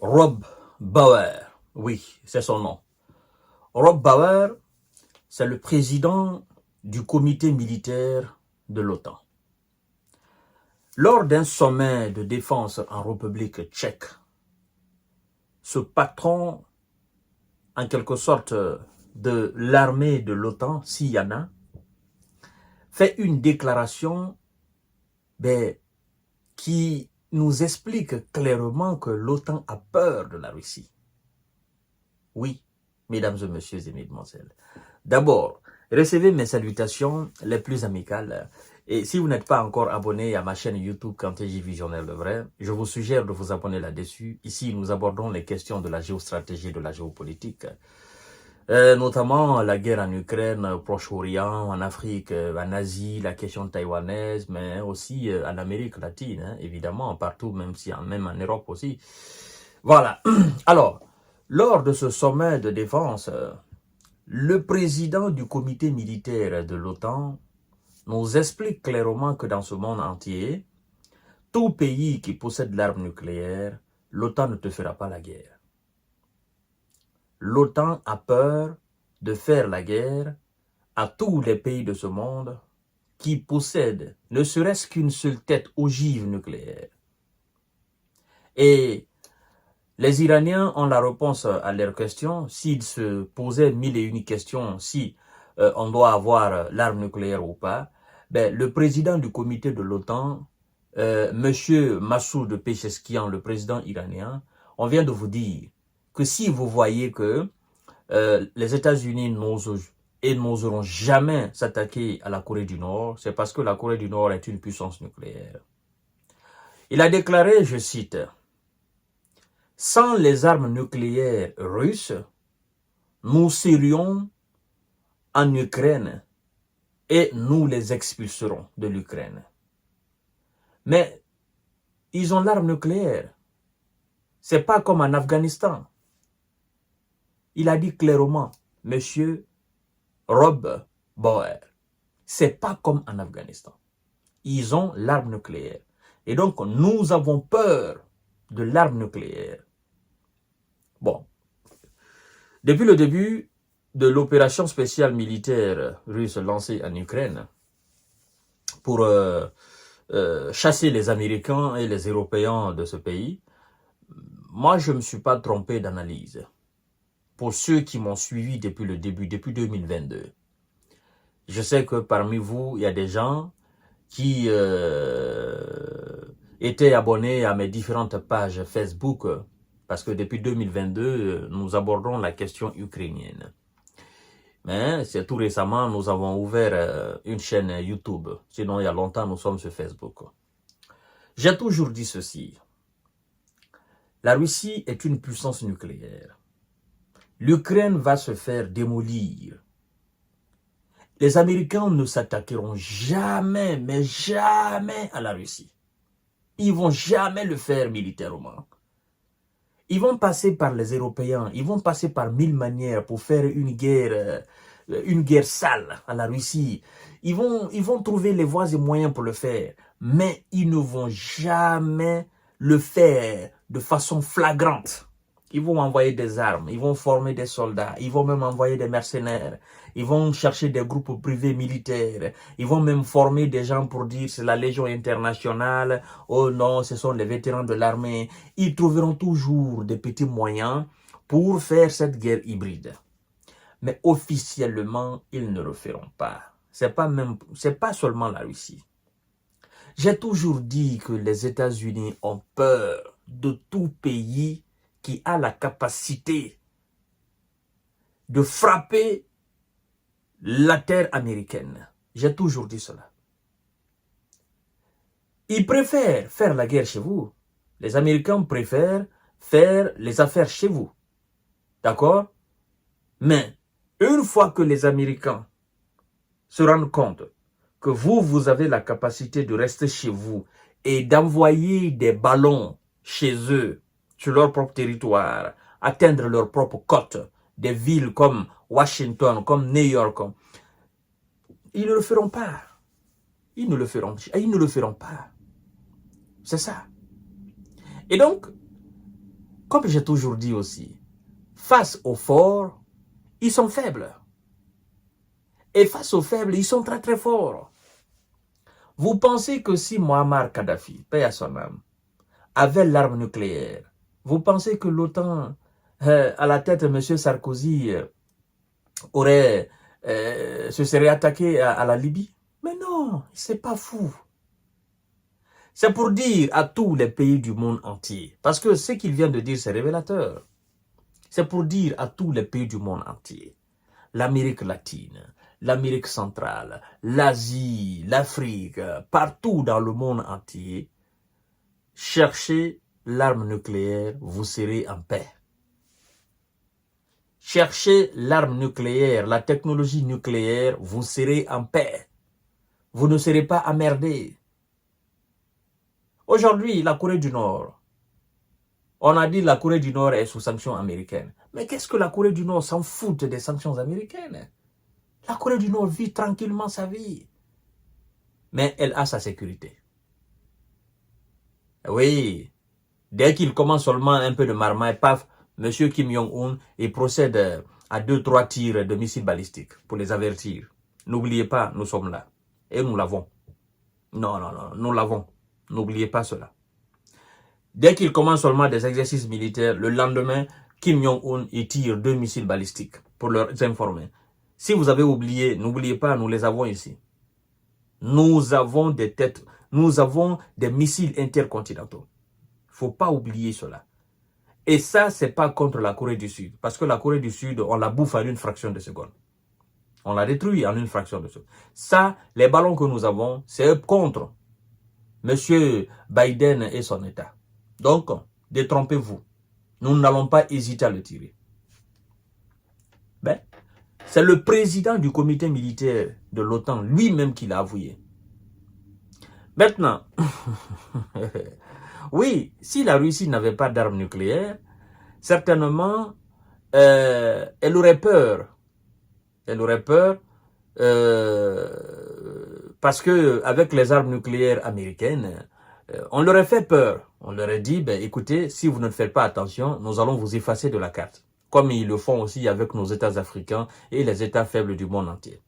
Rob Bauer, oui, c'est son nom. Rob Bauer, c'est le président du comité militaire de l'OTAN. Lors d'un sommet de défense en République tchèque, ce patron, en quelque sorte, de l'armée de l'OTAN, s'il y en a, fait une déclaration qui nous explique clairement que l'OTAN a peur de la Russie. Oui, mesdames et messieurs et mesdemoiselles. D'abord, recevez mes salutations les plus amicales. Et si vous n'êtes pas encore abonné à ma chaîne YouTube Kanteji Visionnaire le Vrai, je vous suggère de vous abonner là-dessus. Ici, nous abordons les questions de la géostratégie et de la géopolitique. Notamment la guerre en Ukraine, au Proche-Orient, en Afrique, en Asie, la question taïwanaise, mais aussi en Amérique latine, hein, évidemment, partout, même en Europe aussi. Voilà. Alors, lors de ce sommet de défense, le président du comité militaire de l'OTAN nous explique clairement que dans ce monde entier, tout pays qui possède l'arme nucléaire, l'OTAN ne te fera pas la guerre. L'OTAN a peur de faire la guerre à tous les pays de ce monde qui possèdent ne serait-ce qu'une seule tête ogive nucléaire. Et les Iraniens ont la réponse à leurs questions. S'ils se posaient mille et une questions, si on doit avoir l'arme nucléaire ou pas, le président du comité de l'OTAN, Monsieur Massoud Pezeshkian, le président iranien, on vient de vous dire que si vous voyez que les États-Unis n'oseront jamais s'attaquer à la Corée du Nord, c'est parce que la Corée du Nord est une puissance nucléaire. Il a déclaré, je cite, « Sans les armes nucléaires russes, nous serions en Ukraine et nous les expulserons de l'Ukraine. » Mais ils ont l'arme nucléaire. C'est pas comme en Afghanistan. Il a dit clairement, Monsieur Rob Bauer, c'est pas comme en Afghanistan. Ils ont l'arme nucléaire. Et donc, nous avons peur de l'arme nucléaire. Bon. Depuis le début de l'opération spéciale militaire russe lancée en Ukraine pour chasser les Américains et les Européens de ce pays, moi, je ne me suis pas trompé d'analyse. Pour ceux qui m'ont suivi depuis le début, depuis 2022, je sais que parmi vous, il y a des gens qui étaient abonnés à mes différentes pages Facebook, parce que depuis 2022, nous abordons la question ukrainienne. Mais c'est tout récemment, nous avons ouvert une chaîne YouTube. Sinon, il y a longtemps, nous sommes sur Facebook. J'ai toujours dit ceci. La Russie est une puissance nucléaire. L'Ukraine va se faire démolir. Les Américains ne s'attaqueront jamais, mais jamais à la Russie. Ils vont jamais le faire militairement. Ils vont passer par les Européens, ils vont passer par mille manières pour faire une guerre sale à la Russie. Ils vont trouver les voies et moyens pour le faire, mais ils ne vont jamais le faire de façon flagrante. Ils vont envoyer des armes, ils vont former des soldats, ils vont même envoyer des mercenaires, ils vont chercher des groupes privés militaires, ils vont même former des gens pour dire c'est la Légion internationale, oh non, ce sont les vétérans de l'armée. Ils trouveront toujours des petits moyens pour faire cette guerre hybride. Mais officiellement, ils ne le feront pas. C'est pas seulement la Russie. J'ai toujours dit que les États-Unis ont peur de tout pays qui a la capacité de frapper la terre américaine. J'ai toujours dit cela. Ils préfèrent faire la guerre chez vous. Les Américains préfèrent faire les affaires chez vous. D'accord? Mais une fois que les Américains se rendent compte que vous avez la capacité de rester chez vous et d'envoyer des ballons chez eux, sur leur propre territoire, atteindre leur propre côte, des villes comme Washington, comme New York, ils ne le feront pas. Ils ne le feront pas. C'est ça. Et donc, comme j'ai toujours dit aussi, face aux forts, ils sont faibles. Et face aux faibles, ils sont très très forts. Vous pensez que si Muammar Kadhafi, paix à son âme, avait l'arme nucléaire, vous pensez que l'OTAN, à la tête de M. Sarkozy, se serait attaqué à la Libye? Mais non, c'est pas fou. C'est pour dire à tous les pays du monde entier, parce que ce qu'il vient de dire, c'est révélateur. C'est pour dire à tous les pays du monde entier, l'Amérique latine, l'Amérique centrale, l'Asie, l'Afrique, partout dans le monde entier, cherchez l'arme nucléaire, vous serez en paix. Cherchez l'arme nucléaire, la technologie nucléaire, vous serez en paix. Vous ne serez pas emmerdés. Aujourd'hui, la Corée du Nord, on a dit que la Corée du Nord est sous sanctions américaines. Mais qu'est-ce que la Corée du Nord s'en fout des sanctions américaines? La Corée du Nord vit tranquillement sa vie. Mais elle a sa sécurité. Oui, dès qu'il commence seulement un peu de marmaille, paf, M. Kim Jong-un, il procède à 2-3 tirs de missiles balistiques pour les avertir. N'oubliez pas, nous sommes là. Et nous l'avons. Non, non, non, nous l'avons. N'oubliez pas cela. Dès qu'il commence seulement des exercices militaires, le lendemain, Kim Jong-un, il tire 2 missiles balistiques pour leur informer. Si vous avez oublié, n'oubliez pas, nous les avons ici. Nous avons des têtes, nous avons des missiles intercontinentaux. Il ne faut pas oublier cela. Et ça, ce n'est pas contre la Corée du Sud. Parce que la Corée du Sud, on la bouffe en une fraction de seconde. On la détruit en une fraction de seconde. Ça, les ballons que nous avons, c'est contre M. Biden et son État. Donc, détrompez-vous. Nous n'allons pas hésiter à le tirer. Ben, c'est le président du comité militaire de l'OTAN lui-même qui l'a avoué. Maintenant, oui, si la Russie n'avait pas d'armes nucléaires, certainement, elle aurait peur. Elle aurait peur parce que avec les armes nucléaires américaines, on leur aurait fait peur. On leur a dit, ben, écoutez, si vous ne faites pas attention, nous allons vous effacer de la carte. Comme ils le font aussi avec nos États africains et les États faibles du monde entier.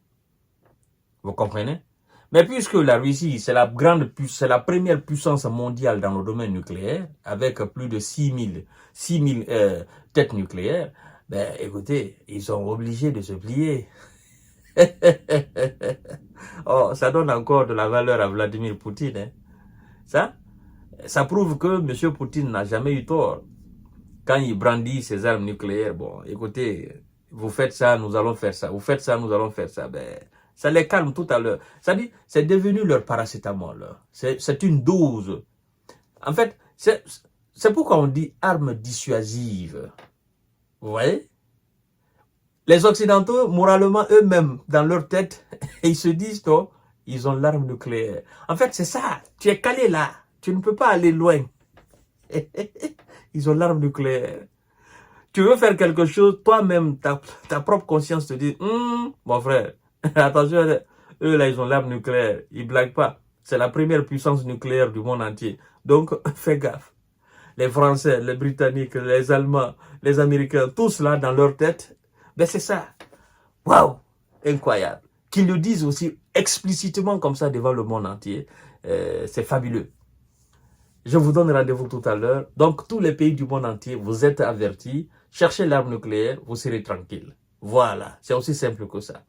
Vous comprenez? Mais puisque la Russie, c'est la première puissance mondiale dans le domaine nucléaire, avec plus de 6 000 têtes nucléaires, ben, écoutez, ils sont obligés de se plier. Oh, ça donne encore de la valeur à Vladimir Poutine. Hein? Ça prouve que M. Poutine n'a jamais eu tort. Quand il brandit ses armes nucléaires, bon, écoutez, vous faites ça, nous allons faire ça. Vous faites ça, nous allons faire ça. Ben, ça les calme tout à l'heure. Ça dit, c'est devenu leur paracétamol. C'est une dose. En fait, c'est pourquoi on dit arme dissuasive. Vous voyez? Les Occidentaux, moralement, eux-mêmes, dans leur tête, ils se disent, oh, ils ont l'arme nucléaire. En fait, c'est ça. Tu es calé là. Tu ne peux pas aller loin. Ils ont l'arme nucléaire. Tu veux faire quelque chose, toi-même, ta propre conscience te dit, mon frère, attention, eux là, ils ont l'arme nucléaire. Ils blaguent pas. C'est la première puissance nucléaire du monde entier. Donc, fais gaffe. Les Français, les Britanniques, les Allemands, les Américains, tous là dans leur tête, ben c'est ça. Waouh, incroyable. Qu'ils le disent aussi explicitement comme ça devant le monde entier, c'est fabuleux. Je vous donne rendez-vous tout à l'heure. Donc, tous les pays du monde entier, vous êtes avertis. Cherchez l'arme nucléaire, vous serez tranquille. Voilà, c'est aussi simple que ça.